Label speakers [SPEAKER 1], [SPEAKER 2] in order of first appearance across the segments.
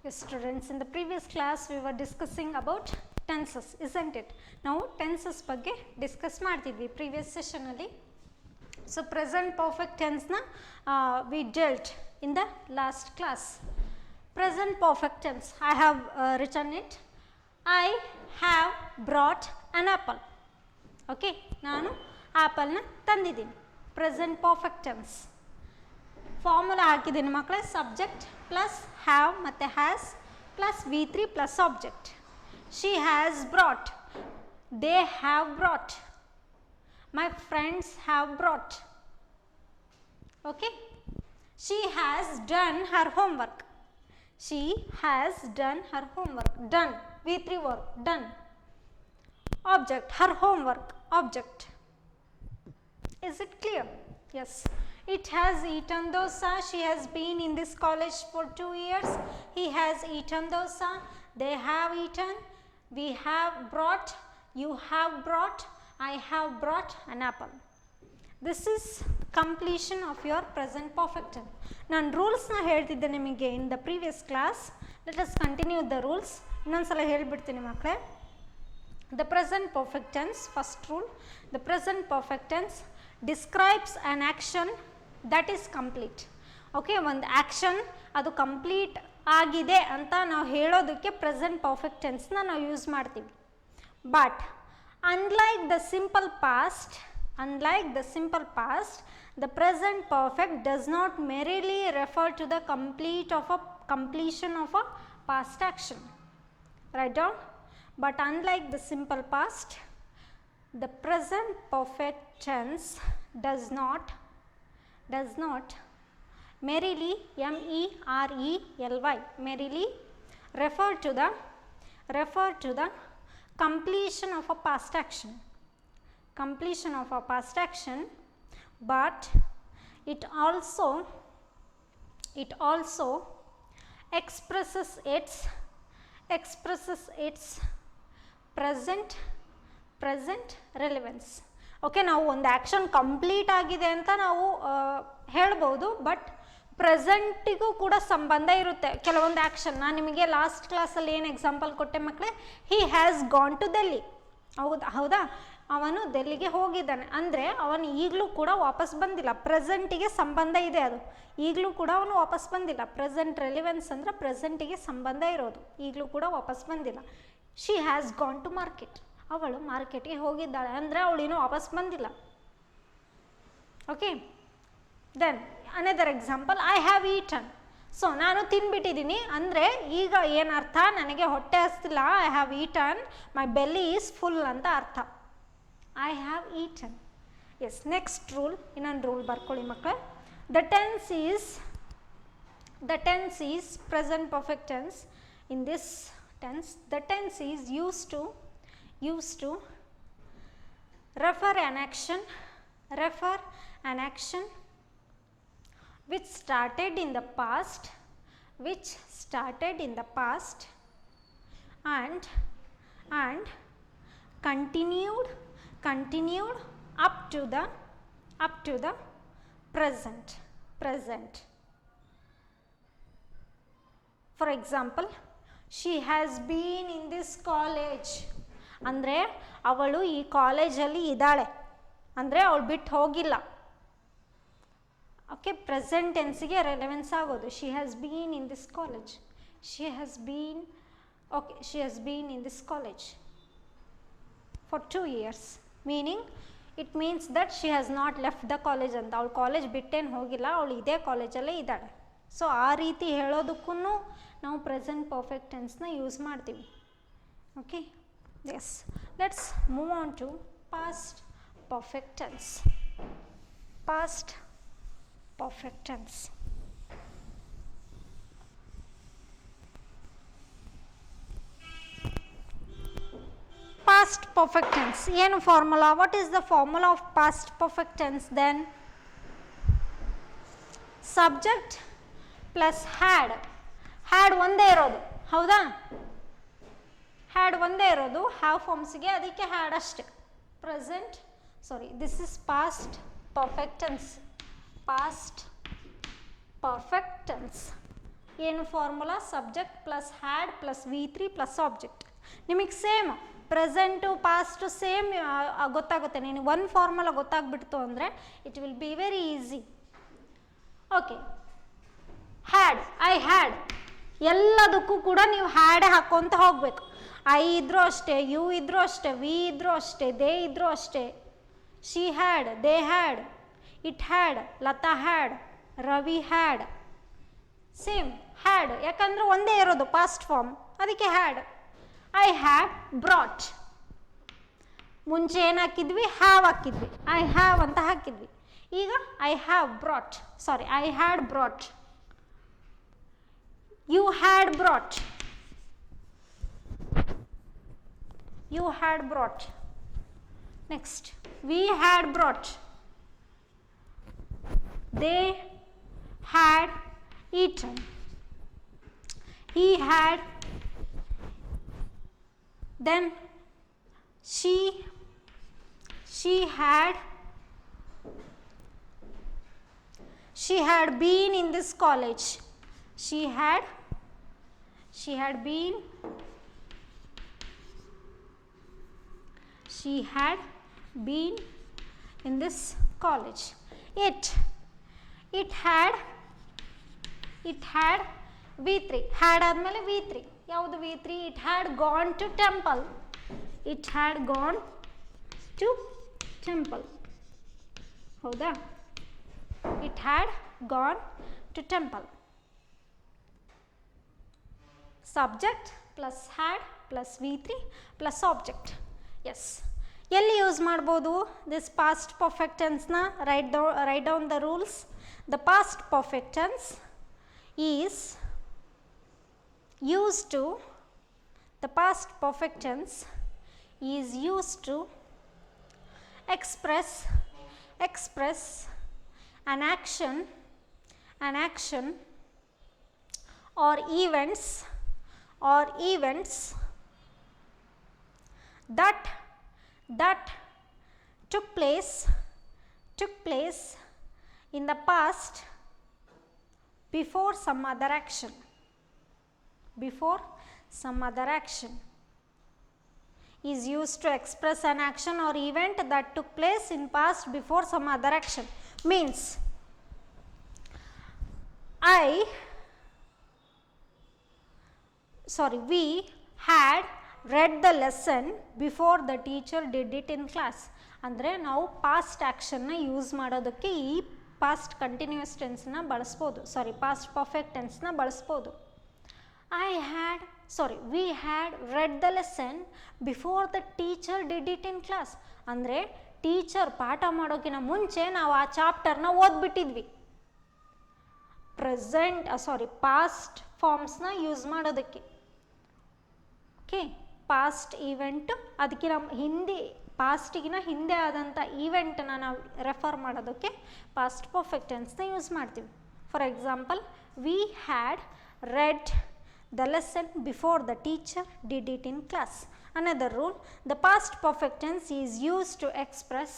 [SPEAKER 1] Yes, students, in the previous class we were discussing about tenses, isn't it? Now tenses ಬಗ್ಗೆ discuss ಮಾಡ್ತಿದ್ವಿ previous session ಅಲ್ಲಿ. So present perfect tense na we dealt in the last class. Present perfect tense, I have written it. I have brought an apple. Okay, ನಾನು apple ನ ತಂದಿದ್ದೀನಿ. Present perfect tense. Formula ಹಾಕಿದ್ದೀನಿ ಮಕ್ಕಳೇ, subject plus have ಮತ್ತು has plus V3 plus object. She has brought, they have brought, my friends have brought. Okay, she has done Har homework, she has done Har homework, done V3 work, done. Object, Har homework, object. Is it clear? Yes. It has eaten dosa. She has been in this college for 2 years. He has eaten dosa. They have eaten. We have brought. You have brought. I have brought an apple. This is completion of your present perfect tense. ನಾನು ರೂಲ್ಸ್ನ ಹೇಳ್ತಿದ್ದೆ ನಿಮಗೆ in the previous class. Let us continue the rules. ಇನ್ನೊಂದ್ಸಲ ಹೇಳ್ಬಿಡ್ತೀನಿ ಮಕ್ಕಳೇ. The present perfect tense, first rule, the present perfect tense describes an action that is complete. Okay, ಒಂದು action ಅದು complete ಆಗಿದೆ ಅಂತ ನಾವು ಹೇಳೋದಕ್ಕೆ ಪ್ರೆಸೆಂಟ್ ಪರ್ಫೆಕ್ಟ್ ಟೆನ್ಸ್ನ ನಾವು ಯೂಸ್ ಮಾಡ್ತೀವಿ. But unlike the simple past, the present perfect does not merely refer to the completion of a past action. Write down. But unlike the simple past, the present perfect tense does not merely, M-E-R-E-L-Y, merely refer to the completion of a past action, but it also expresses its present relevance. Okay, ನಾವು ಒಂದು action complete ಆಗಿದೆ ಅಂತ ನಾವು ಹೇಳ್ಬೋದು, but ಪ್ರೆಸೆಂಟಿಗೂ ಕೂಡ ಸಂಬಂಧ ಇರುತ್ತೆ ಕೆಲವೊಂದು ಆ್ಯಕ್ಷನ್. ನಾನು ನಿಮಗೆ ಲಾಸ್ಟ್ ಕ್ಲಾಸಲ್ಲಿ ಏನು ಎಕ್ಸಾಂಪಲ್ ಕೊಟ್ಟೆ ಮಕ್ಕಳೇ, he has gone to Delhi. ಹೌದಾ, ಅವನು ಡೆಲ್ಲಿಗೆ ಹೋಗಿದ್ದಾನೆ ಅಂದರೆ ಅವನು ಈಗಲೂ ಕೂಡ ವಾಪಸ್ ಬಂದಿಲ್ಲ. ಪ್ರೆಸೆಂಟಿಗೆ ಸಂಬಂಧ ಇದೆ, ಅದು ಈಗಲೂ ಕೂಡ ಅವನು ವಾಪಸ್ ಬಂದಿಲ್ಲ. ಪ್ರೆಸೆಂಟ್ ರೆಲಿವೆನ್ಸ್ ಅಂದರೆ ಪ್ರೆಸೆಂಟಿಗೆ ಸಂಬಂಧ ಇರೋದು, ಈಗಲೂ ಕೂಡ ವಾಪಸ್ ಬಂದಿಲ್ಲ. She has gone to market, ಅವಳು ಮಾರ್ಕೆಟ್ಗೆ ಹೋಗಿದ್ದಾಳೆ ಅಂದರೆ ಅವಳು ಇನ್ನೂ ವಾಪಸ್ ಬಂದಿಲ್ಲ. Okay, then another example, I have eaten. So ನಾನು ತಿನ್ಬಿಟ್ಟಿದ್ದೀನಿ ಅಂದರೆ ಈಗ ಏನರ್ಥ, ನನಗೆ ಹೊಟ್ಟೆ ಹಸ್ತಿಲ್ಲ. I have eaten, my belly is full ಅಂತ ಅರ್ಥ. I have eaten. Yes, next rule, ಇನ್ನೊಂದು ರೂಲ್ ಬರ್ಕೊಳ್ಳಿ ಮಕ್ಕಳು. The tense is present perfect tense. In this tense, the tense is used to refer an action which started in the past and continued up to the present. For example, she has been in this college ಅಂದರೆ ಅವಳು ಈ ಕಾಲೇಜಲ್ಲಿ ಇದ್ದಾಳೆ ಅಂದರೆ ಅವಳು ಬಿಟ್ಟು ಹೋಗಿಲ್ಲ. Okay, present ಟೆನ್ಸಿಗೆ relevance ಆಗೋದು. She has been in this college, she has been in this college for 2 years, meaning it means that she has not left the college ಅಂತ. ಅವಳು ಕಾಲೇಜ್ ಬಿಟ್ಟೇನು ಹೋಗಿಲ್ಲ, ಅವಳು ಇದೇ ಕಾಲೇಜಲ್ಲೇ ಇದ್ದಾಳೆ. ಸೊ ಆ ರೀತಿ ಹೇಳೋದಕ್ಕೂ ನಾವು ಪ್ರೆಸೆಂಟ್ ಪರ್ಫೆಕ್ಟ್ ಟೆನ್ಸ್ನ ಯೂಸ್ ಮಾಡ್ತೀವಿ. Okay, yes, let's move on to past perfect tense. Past perfect tense. Past perfect tense ಏನು formula? What is the formula of past perfect tense? Then subject plus had ಒಂದೇ ಇರೋದು. ಹೌದಾ, had ಒಂದೇ ಇರೋದು have ಫಾರ್ಮ್ಸ್ಗೆ, ಅದಕ್ಕೆ had ಅಷ್ಟೆ. This is past perfect tense. ಏನು formula subject plus had plus V3 plus object. ನಿಮಗೆ ಸೇಮ್ ಪ್ರೆಸೆಂಟು ಪಾಸ್ಟು ಸೇಮ್ ಗೊತ್ತಾಗುತ್ತೆ. ನೀನು ಒಂದು ಫಾರ್ಮುಲಾ ಗೊತ್ತಾಗ್ಬಿಡ್ತು ಅಂದರೆ it will be very easy. Okay, had, I had, ಎಲ್ಲದಕ್ಕೂ ಕೂಡ ನೀವು ಹ್ಯಾಡೇ ಹಾಕ್ಕೊಂತ ಹೋಗಬೇಕು. ಐ ಇದ್ರೂ ಅಷ್ಟೇ, ಯು ಇದ್ರೂ ಅಷ್ಟೇ, ವಿ ಇದ್ರೂ ಅಷ್ಟೇ, ದೇ ಇದ್ರೂ ಅಷ್ಟೇ. She had, they had, it had, Lata had, Ravi had, same had, ಯಾಕಂದ್ರೆ ಒಂದೇ ಇರೋದು ಪಾಸ್ಟ್ ಫಾರ್ಮ್, ಅದಕ್ಕೆ ಹ್ಯಾಡ್. ಐ ಹ್ಯಾವ್ ಬ್ರಾಟ್, ಮುಂಚೆ ಏನು ಹಾಕಿದ್ವಿ, ಹ್ಯಾವ್ ಹಾಕಿದ್ವಿ, ಐ ಹ್ಯಾವ್ ಅಂತ ಹಾಕಿದ್ವಿ. ಈಗ I have brought, sorry I had brought, you had brought, you had brought. Next, we had brought, they had eaten, he had, then she had been in this college, she had been, she had been in this college. It had V3, had ಆದಮೇಲೆ V3, ಯಾವುದು V3? it had gone to temple, it had gone to temple, ಹೌದಾ? it had gone to temple. Subject plus had plus V3 plus object. Yes, ಎಲ್ಲಿ use ಮಾಡ್ಬೋದು this past perfect ಟೆನ್ಸ್ನ? Write down the rules. The past perfect tense is used to, the past perfect tense is used to express an action or events that took place in the past before some other action, is used to express an action or event that took place in past before some other action. Means we had read the lesson before the teacher did it in class. ಅಂದರೆ ನಾವು past ಆ್ಯಕ್ಷನ್ನ use ಮಾಡೋದಕ್ಕೆ ಈ past continuous ಟೆನ್ಸ್ನ ಬಳಸ್ಬೋದು, ಸಾರಿ past perfect ಟೆನ್ಸ್ನ ಬಳಸ್ಬೋದು. we had read the lesson before the teacher did it in class. ಅಂದರೆ teacher ಪಾಠ ಮಾಡೋಕ್ಕಿಂತ ಮುಂಚೆ ನಾವು ಆ ಚಾಪ್ಟರ್ನ ಓದ್ಬಿಟ್ಟಿದ್ವಿ. ಪಾಸ್ಟ್ ಫಾರ್ಮ್ಸ್ನ ಯೂಸ್ ಮಾಡೋದಕ್ಕೆ. ಓಕೆ, ಪಾಸ್ಟ್ ಈವೆಂಟು ಅದಕ್ಕಿಂತ ಪಾಸ್ಟಿಗಿನ ಹಿಂದೆ ಆದಂಥ ಈವೆಂಟನ್ನ ನಾವು ರೆಫರ್ ಮಾಡೋದಕ್ಕೆ ಪಾಸ್ಟ್ ಪರ್ಫೆಕ್ಟ್ ಟೆನ್ಸ್ನ ಯೂಸ್ ಮಾಡ್ತೀವಿ. For example, we had red the lesson before the teacher did it in class. Another rule, the past perfect tense is used to express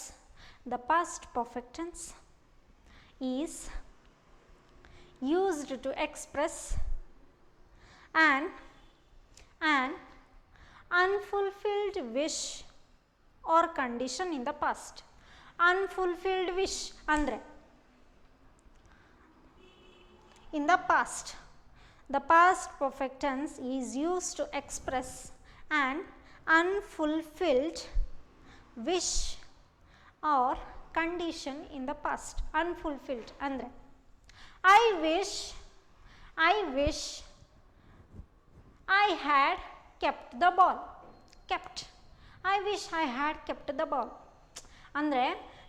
[SPEAKER 1] an unfulfilled wish or condition in the past. Unfulfilled wish andre in the past, the past perfect tense is used to express an unfulfilled wish or condition in the past. Unfulfilled andre I wish I had kept the ball. I wish I had kept the ball ಅಂದರೆ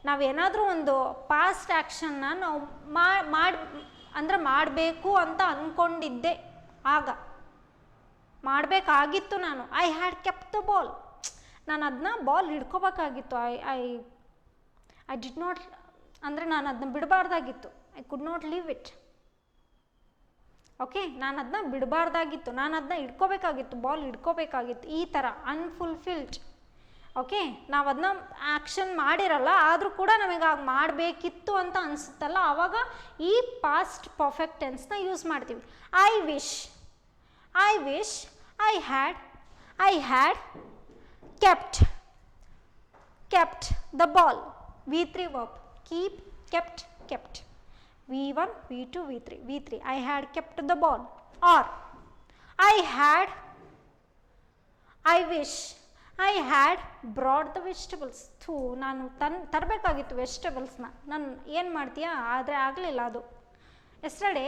[SPEAKER 1] ನಾವೇನಾದರೂ ಒಂದು past ಆ್ಯಕ್ಷನ್ನ ನಾವು ಮಾಡಬೇಕು ಅಂತ ಅಂದ್ಕೊಂಡಿದ್ದೆ, ಆಗ ಮಾಡಬೇಕಾಗಿತ್ತು ನಾನು. I had kept the ball, ನಾನು ಅದನ್ನ ಬಾಲ್ ಹಿಡ್ಕೋಬೇಕಾಗಿತ್ತು. ಐ ಡಿಡ್ ನಾಟ್, ಅಂದರೆ ನಾನು ಅದನ್ನ ಬಿಡಬಾರ್ದಾಗಿತ್ತು. I could not leave it. Okay, ನಾನು ಅದನ್ನ ಬಿಡಬಾರ್ದಾಗಿತ್ತು, ನಾನು ಅದನ್ನ ಹಿಡ್ಕೋಬೇಕಾಗಿತ್ತು, ಬಾಲ್ ಹಿಡ್ಕೋಬೇಕಾಗಿತ್ತು. ಈ ಥರ ಅನ್ಫುಲ್ಫಿಲ್ಡ್. ಓಕೆ, ನಾವು ಅದನ್ನ ಆ್ಯಕ್ಷನ್ ಮಾಡಿರಲ್ಲ, ಆದರೂ ಕೂಡ ನಮಗೆ ಆಗ ಮಾಡಬೇಕಿತ್ತು ಅಂತ ಅನಿಸುತ್ತಲ್ಲ, ಆವಾಗ ಈ ಪಾಸ್ಟ್ ಪರ್ಫೆಕ್ಟ್ ಟೆನ್ಸ್ನ ಯೂಸ್ ಮಾಡ್ತೀವಿ. I wish I had kept the ball. V3 verb. Keep, kept. V1, V2, V3. I had kept the ball. Or I wish I had brought the vegetables. ನಾನು ತರಬೇಕಾಗಿತ್ತು ವೆಜಿಟೇಬಲ್ಸ್ನ, ನಾನು ಏನು ಮಾಡ್ತೀಯಾ, ಆದರೆ ಆಗಲಿಲ್ಲ ಅದು. Yesterday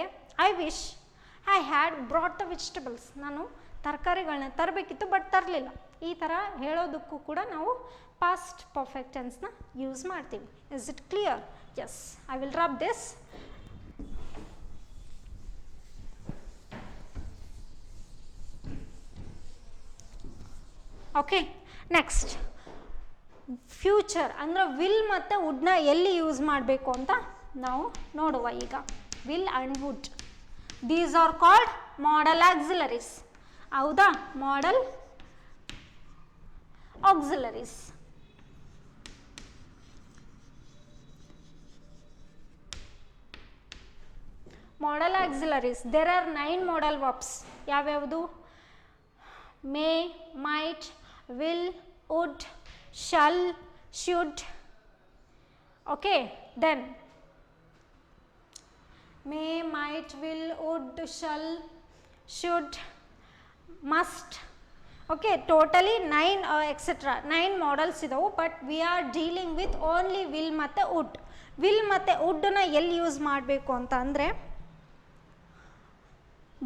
[SPEAKER 1] I wish I had brought the vegetables. ನಾನು ತರಕಾರಿಗಳನ್ನ ತರಬೇಕಿತ್ತು but ತರಲಿಲ್ಲ. ಈ ಥರ ಹೇಳೋದಕ್ಕೂ ಕೂಡ ನಾವು ಪಾಸ್ಟ್ ಪರ್ಫೆಕ್ಟ್ ಟೆನ್ಸ್ನ ಯೂಸ್ ಮಾಡ್ತೀವಿ. Is it clear? Yes, I will rub this. Okay, next future ಅಂದರೆ ವಿಲ್ ಮತ್ತು ವುಡ್ನ ಎಲ್ಲಿ ಯೂಸ್ ಮಾಡಬೇಕು ಅಂತ ನಾವು ನೋಡುವ ಈಗ. Will and would, these are called modal auxiliaries. ಹೌದಾ? Modal auxiliaries. Modal auxiliaries, there are 9 modal verbs. ಯಾವ್ಯಾವುದು? May, might, will, would, shall, should. Okay, then may, might, will, would, shall, should, must. Okay, totally 9 etc. 9 models ಇದಾವು. But we are dealing with only will ಮತ್ತು wood. Will ಮತ್ತು ವುಡ್ನ ಎಲ್ಲಿ use ಮಾಡಬೇಕು ಅಂತ ಅಂದರೆ,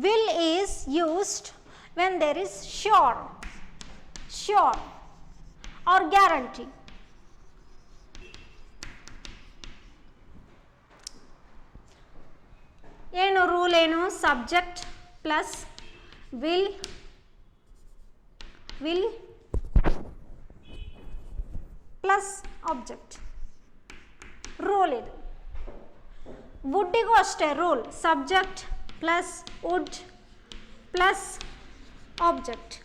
[SPEAKER 1] will is used when there is sure or guarantee. ಏನು rule ಏನು? Subject plus will plus object. Rule ಇದು. ವುಡ್ಡಿಗೂ ಅಷ್ಟೇ rule, subject plus would plus object.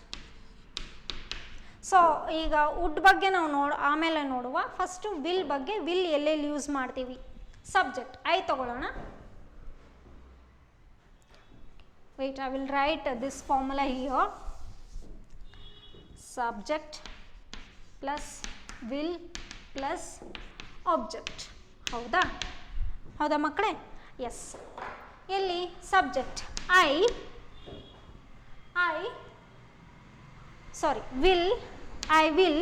[SPEAKER 1] So ಈಗ ವುಡ್ ಬಗ್ಗೆ ನಾವು ಆಮೇಲೆ ನೋಡುವ. ಫಸ್ಟು ವಿಲ್ ಬಗ್ಗೆ. ವಿಲ್ ಎಲ್ಲೆಲ್ಲಿ ಯೂಸ್ ಮಾಡ್ತೀವಿ? ಸಬ್ಜೆಕ್ಟ್ ಐ ತಗೊಳ್ಳೋಣ. Wait, I will write this formula here. Subject plus will plus object. ಹೌದಾ ಮಕ್ಕಳೇ? ಎಸ್. ಎಲ್ಲಿ subject I will,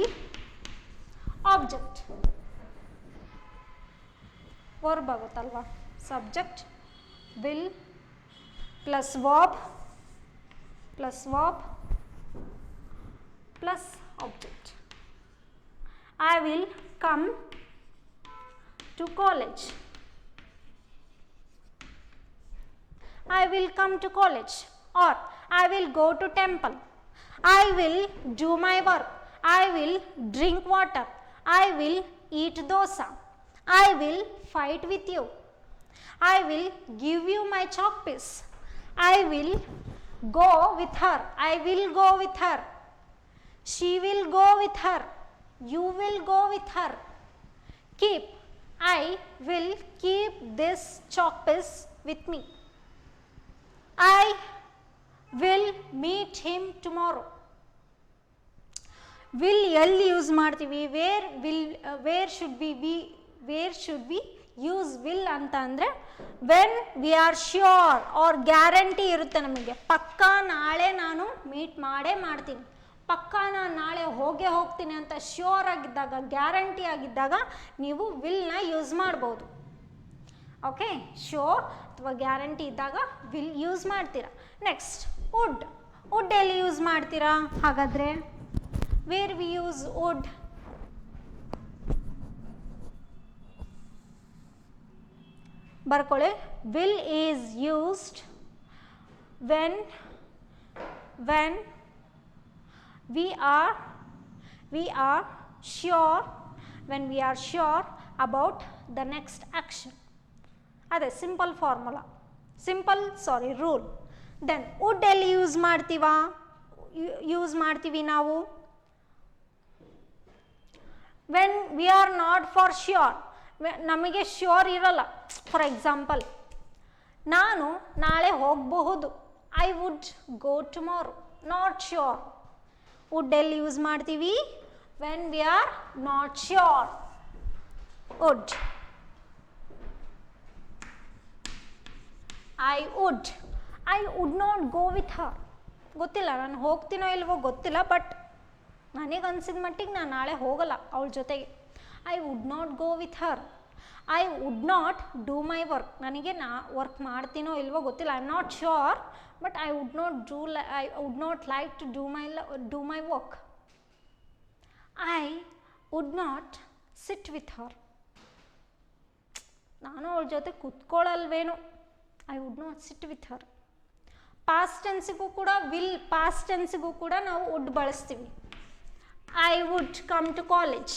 [SPEAKER 1] object verb ಆಗುತ್ತಲ್ವಾ? Subject will plus verb plus object. I will come to college. I will come to college. Or I will go to temple. I will do my work. I will drink water. I will eat dosa. I will fight with you. I will give you my chalk piece. I will go with her. I will go with her. She will go with her. You will go with her. Keep. I will keep this chalk piece with me. I will meet him tomorrow. Will ಎಲ್ಲಿ use ಮಾಡ್ತೀವಿ? Where should we use will ಅಂತ ಅಂದರೆ, when we are sure or guarantee ಇರುತ್ತೆ ನಮಗೆ. ಪಕ್ಕಾ ನಾಳೆ ನಾನು meet ಮಾಡೇ ಮಾಡ್ತೀನಿ, ಪಕ್ಕಾ ನಾನು ನಾಳೆ ಹೋಗ್ತೀನಿ ಅಂತ ಶ್ಯೂರ್ ಆಗಿದ್ದಾಗ, ಗ್ಯಾರಂಟಿ ಆಗಿದ್ದಾಗ ನೀವು ವಿಲ್ನ ಯೂಸ್ ಮಾಡ್ಬೋದು. ಓಕೆ, ಶ್ಯೂರ್ ಅಥವಾ ಗ್ಯಾರಂಟಿ ಇದ್ದಾಗ ವಿಲ್ ಯೂಸ್ ಮಾಡ್ತೀರಾ. ನೆಕ್ಸ್ಟ್ ವುಡ್ ಎಲ್ಲಿ ಯೂಸ್ ಮಾಡ್ತೀರಾ ಹಾಗಾದರೆ? Where we use would? ಬರ್ಕೊಳ್ಳಿ. Will is used when we are sure about the next action. ಅದೇ simple formula, rule. Then would ಎಲ್ಲಿ ಯೂಸ್ ಮಾಡ್ತೀವಿ ನಾವು? When we are not for sure, ನಮಗೆ ಶ್ಯೂರ್ ಇರಲ್ಲ. ಫಾರ್ ಎಕ್ಸಾಂಪಲ್, ನಾನು ನಾಳೆ ಹೋಗಬಹುದು, I would go tomorrow, not sure. Would ಎಲ್ಲಿ ಯೂಸ್ ಮಾಡ್ತೀವಿ? When we are not sure. Would. I would not go with her. ಗೊತ್ತಿಲ್ಲ, ನಾನು ಹೋಗ್ತೀನೋ ಇಲ್ವೋ ಗೊತ್ತಿಲ್ಲ, ಬಟ್ ನನಗೆ ಅನ್ಸಿದ ಮಟ್ಟಿಗೆ ನಾನು ನಾಳೆ ಹೋಗಲ್ಲ ಅವಳ ಜೊತೆಗೆ. I would not go with her. I would not do my work. ನನಗೆ ವರ್ಕ್ ಮಾಡ್ತೀನೋ ಇಲ್ವೋ ಗೊತ್ತಿಲ್ಲ, I am not sure, but I would not like to do my work. I would not sit with her. ನಾನು ಅವಳ ಜೊತೆ ಕೂತ್ಕೊಳ್ಳಲ್ವೇನೋ, I would not sit with her. Past ಟೆನ್ಸಿಗೂ ಕೂಡ ಪಾಸ್ಟ್ ಟೆನ್ಸಿಗೂ ಕೂಡ ನಾವು ವುಡ್ ಬಳಸ್ತೀವಿ. I would come to college.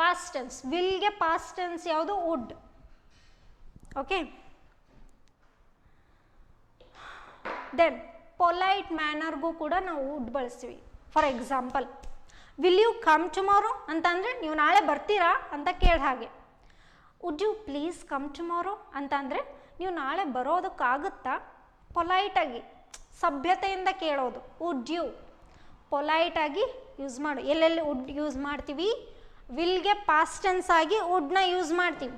[SPEAKER 1] Past tense. ವಿಲ್ಗೆ ಪಾಸ್ಟ್ ಟೆನ್ಸ್ ಯಾವುದು? ವುಡ್. ಓಕೆ. ದೆನ್ ಪೊಲೈಟ್ ಮ್ಯಾನರ್ಗೂ ಕೂಡ ನಾವು ವುಡ್ ಬಳಸ್ತೀವಿ. For example, will you come tomorrow ಅಂತಂದರೆ ನೀವು ನಾಳೆ ಬರ್ತೀರಾ ಅಂತ ಕೇಳ ಹಾಗೆ. Would you please come tomorrow ಅಂತಂದರೆ ನೀವು ನಾಳೆ ಬರೋದಕ್ಕಾಗುತ್ತಾ? ಪೊಲೈಟಾಗಿ, ಸಭ್ಯತೆಯಿಂದ ಕೇಳೋದು. ವುಡ್ ಯು, ಪೊಲೈಟಾಗಿ ಯೂಸ್ ಮಾಡು. ಎಲ್ಲೆಲ್ಲಿ ವುಡ್ ಯೂಸ್ ಮಾಡ್ತೀವಿ? ವಿಲ್ಗೆ ಪಾಸ್ಟ್ ಟೆನ್ಸ್ ಆಗಿ ವುಡ್ನ ಯೂಸ್ ಮಾಡ್ತೀವಿ.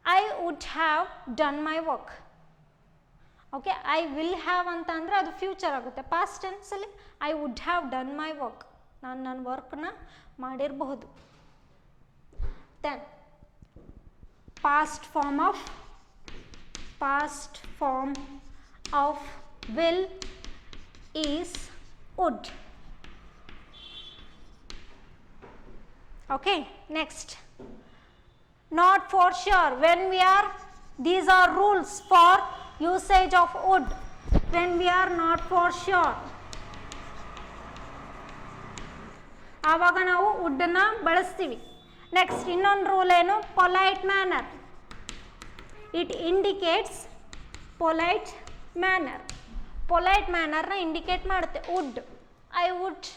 [SPEAKER 1] I would have done my work. Okay, I will have ಅಂತ ಅಂದರೆ ಅದು ಫ್ಯೂಚರ್ ಆಗುತ್ತೆ. ಪಾಸ್ಟ್ ಟೆನ್ಸಲ್ಲಿ I would have done my work, ನಾನು ನನ್ನ ವರ್ಕ್ನ ಮಾಡಿರಬಹುದು. Then past form of will is would. Okay, next, not for sure. When we are, these are rules for usage of would. When we are not for sure, ಆವಾಗ ನಾವು ವುಡ್ಡನ್ನು ಬಳಸ್ತೀವಿ. Next ಇನ್ನೊಂದು rule ಏನು? Polite manner. It indicates polite manner. Polite ಮ್ಯಾನರ್ನ indicate ಮಾಡುತ್ತೆ would.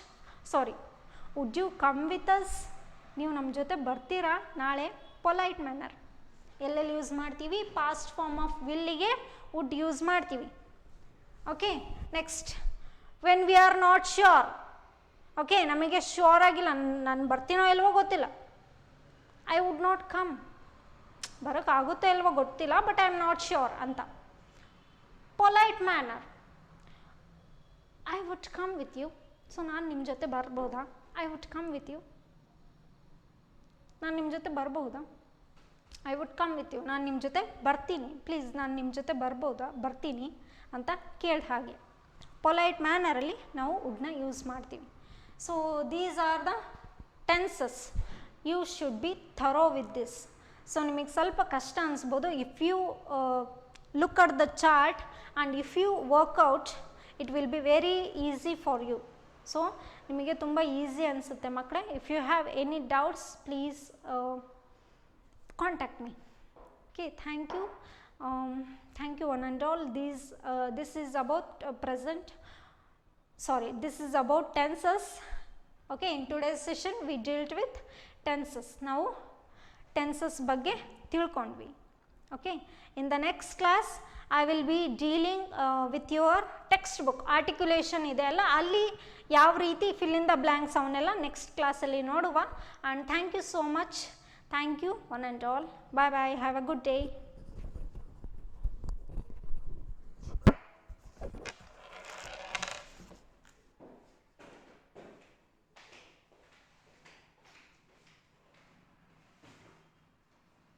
[SPEAKER 1] Would you come with us? ನೀವು ನಮ್ಮ ಜೊತೆ ಬರ್ತೀರಾ ನಾಳೆ? Polite manner. ಎಲ್ಲೆಲ್ಲಿ ಯೂಸ್ ಮಾಡ್ತೀವಿ? ಪಾಸ್ಟ್ ಫಾರ್ಮ್ ಆಫ್ ವಿಲ್ಲಿಗೆ ವುಡ್ ಯೂಸ್ ಮಾಡ್ತೀವಿ. Okay, next, when we are not sure. Okay, ನಮಗೆ ಶ್ಯೂರ್ ಆಗಿಲ್ಲ, ನಾನು ಬರ್ತೀನೋ ಇಲ್ವೋ ಗೊತ್ತಿಲ್ಲ. I would not come. ಬರೋಕ್ಕಾಗುತ್ತೋ ಇಲ್ವೋ ಗೊತ್ತಿಲ್ಲ, but I am not sure ಅಂತ. Polite manner. I would come with you. So ನಾನು ನಿಮ್ಮ ಜೊತೆ ಬರ್ಬೋದಾ? I would come with you. ನಾನು ನಿಮ್ಮ ಜೊತೆ ಬರಬಹುದಾ? I would come with you. ನಾನು ನಿಮ್ಮ ಜೊತೆ ಬರ್ತೀನಿ, ಪ್ಲೀಸ್ ನಾನು ನಿಮ್ಮ ಜೊತೆ ಬರ್ಬೋದಾ? ಬರ್ತೀನಿ ಅಂತ ಕೇಳ ಹಾಗೆ. ಪೊಲೈಟ್ ಮ್ಯಾನರಲ್ಲಿ ನಾವು ವುಡ್ನ ಯೂಸ್ ಮಾಡ್ತೀವಿ. So these are the tenses. You should be thorough with this. So ನಿಮಗೆ ಸ್ವಲ್ಪ ಕಷ್ಟ ಅನಿಸ್ಬೋದು. If you look at the chart and if you work out, it will be very easy for you. So ನಿಮಗೆ ತುಂಬ easy ಅನಿಸುತ್ತೆ ಮಕ್ಕಳೇ. If you have any doubts, please contact me. Okay, thank you one and all. This is about this is about tenses. Okay, in today's session we dealt with tenses. ನಾವು tenses ಬಗ್ಗೆ ತಿಳ್ಕೊಂಡ್ವಿ. Okay, in the next class I will be dealing with your textbook. Articulation ಇದೆ ಅಲ್ಲ, ಅಲ್ಲಿ ಯಾವ ರೀತಿ fill in the blanks ಅವನ್ನೆಲ್ಲ next ಕ್ಲಾಸಲ್ಲಿ ನೋಡುವ. And thank you so much. Thank you one and all. Bye bye. Have a good day.